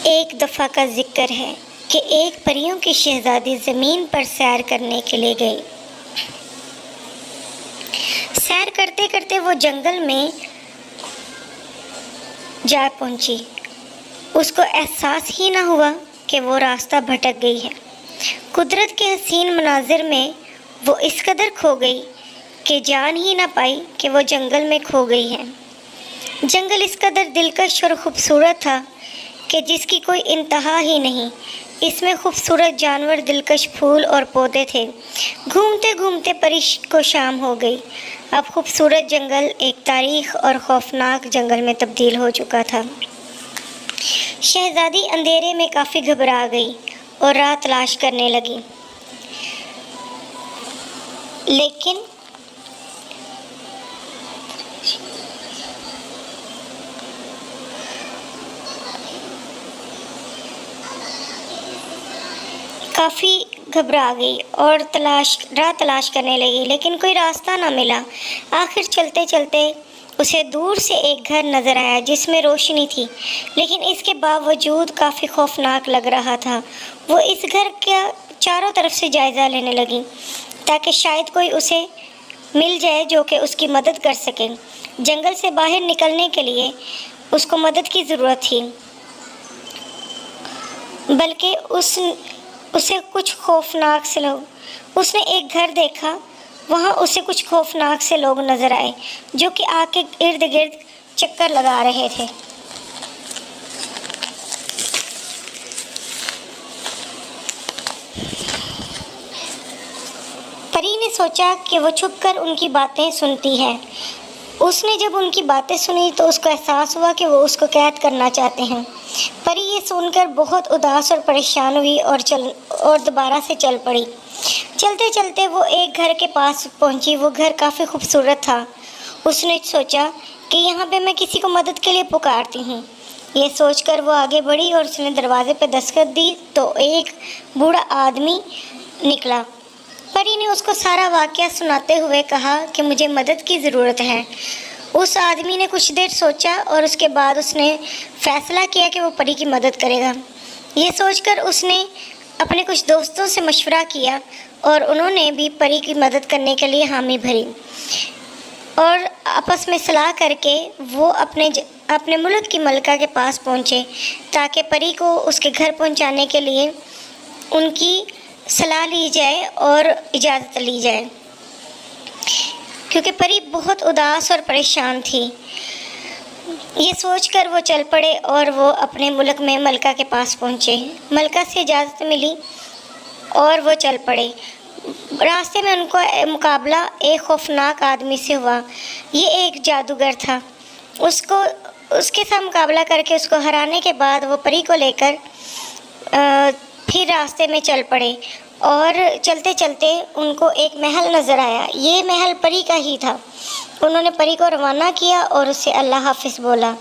ایک دفعہ کا ذکر ہے کہ ایک پریوں کی شہزادی زمین پر سیر کرنے کے لیے گئی۔ سیر کرتے کرتے وہ جنگل میں جا پہنچی۔ اس کو احساس ہی نہ ہوا کہ وہ راستہ بھٹک گئی ہے۔ قدرت کے حسین مناظر میں وہ اس قدر کھو گئی کہ جان ہی نہ پائی کہ وہ جنگل میں کھو گئی ہے۔ جنگل اس قدر دلکش اور خوبصورت تھا کہ جس کی کوئی انتہا ہی نہیں۔ اس میں خوبصورت جانور، دلکش پھول اور پودے تھے۔ گھومتے گھومتے پری کو شام ہو گئی۔ اب خوبصورت جنگل ایک تاریخ اور خوفناک جنگل میں تبدیل ہو چکا تھا۔ شہزادی اندھیرے میں کافی گھبرا گئی اور راہ تلاش کرنے لگی، لیکن راہ تلاش کرنے لگی، لیکن کوئی راستہ نہ ملا۔ آخر چلتے چلتے اسے دور سے ایک گھر نظر آیا جس میں روشنی تھی، لیکن اس کے باوجود کافی خوفناک لگ رہا تھا۔ وہ اس گھر کا چاروں طرف سے جائزہ لینے لگی تاکہ شاید کوئی اسے مل جائے جو کہ اس کی مدد کر سکے۔ جنگل سے باہر نکلنے کے لیے اس کو مدد کی ضرورت تھی، بلکہ اسے کچھ خوفناک سے لوگ اس نے ایک گھر دیکھا۔ وہاں اسے کچھ خوفناک سے لوگ نظر آئے جو کہ آگ کے ارد گرد چکر لگا رہے تھے۔ پری نے سوچا کہ وہ چھپ کر ان کی باتیں سنتی ہے۔ اس نے جب ان کی باتیں سنی تو اس کو احساس ہوا کہ وہ اس کو قید کرنا چاہتے ہیں۔ پری یہ سن کر بہت اداس اور پریشان ہوئی اور دوبارہ سے چل پڑی۔ چلتے چلتے وہ ایک گھر کے پاس پہنچی۔ وہ گھر کافی خوبصورت تھا۔ اس نے سوچا کہ یہاں پہ میں کسی کو مدد کے لیے پکارتی ہوں۔ یہ سوچ کر وہ آگے بڑھی اور اس نے دروازے پہ دستک دی تو ایک بوڑھا آدمی نکلا۔ پری نے اس کو سارا واقعہ سناتے ہوئے کہا کہ مجھے مدد کی ضرورت ہے۔ اس آدمی نے کچھ دیر سوچا اور اس کے بعد اس نے فیصلہ کیا کہ وہ پری کی مدد کرے گا۔ یہ سوچ کر اس نے اپنے کچھ دوستوں سے مشورہ کیا اور انہوں نے بھی پری کی مدد کرنے کے لیے حامی بھری، اور آپس میں صلاح کر کے وہ اپنے ملک کی ملکہ کے پاس پہنچے تاکہ پری کو اس کے گھر پہنچانے کے لیے ان کی صلاح لی جائے اور اجازت لی جائے، کیونکہ پری بہت اداس اور پریشان تھی۔ یہ سوچ کر وہ چل پڑے اور وہ اپنے ملک میں ملکہ کے پاس پہنچے۔ ملکہ سے اجازت ملی اور وہ چل پڑے۔ راستے میں ان کو مقابلہ ایک خوفناک آدمی سے ہوا۔ یہ ایک جادوگر تھا۔ اس کے ساتھ مقابلہ کر کے اس کو ہرانے کے بعد وہ پری کو لے کر پھر راستے میں چل پڑے، اور چلتے چلتے ان کو ایک محل نظر آیا۔ یہ محل پری کا ہی تھا۔ انہوں نے پری کو روانہ کیا اور اس سے اللہ حافظ بولا۔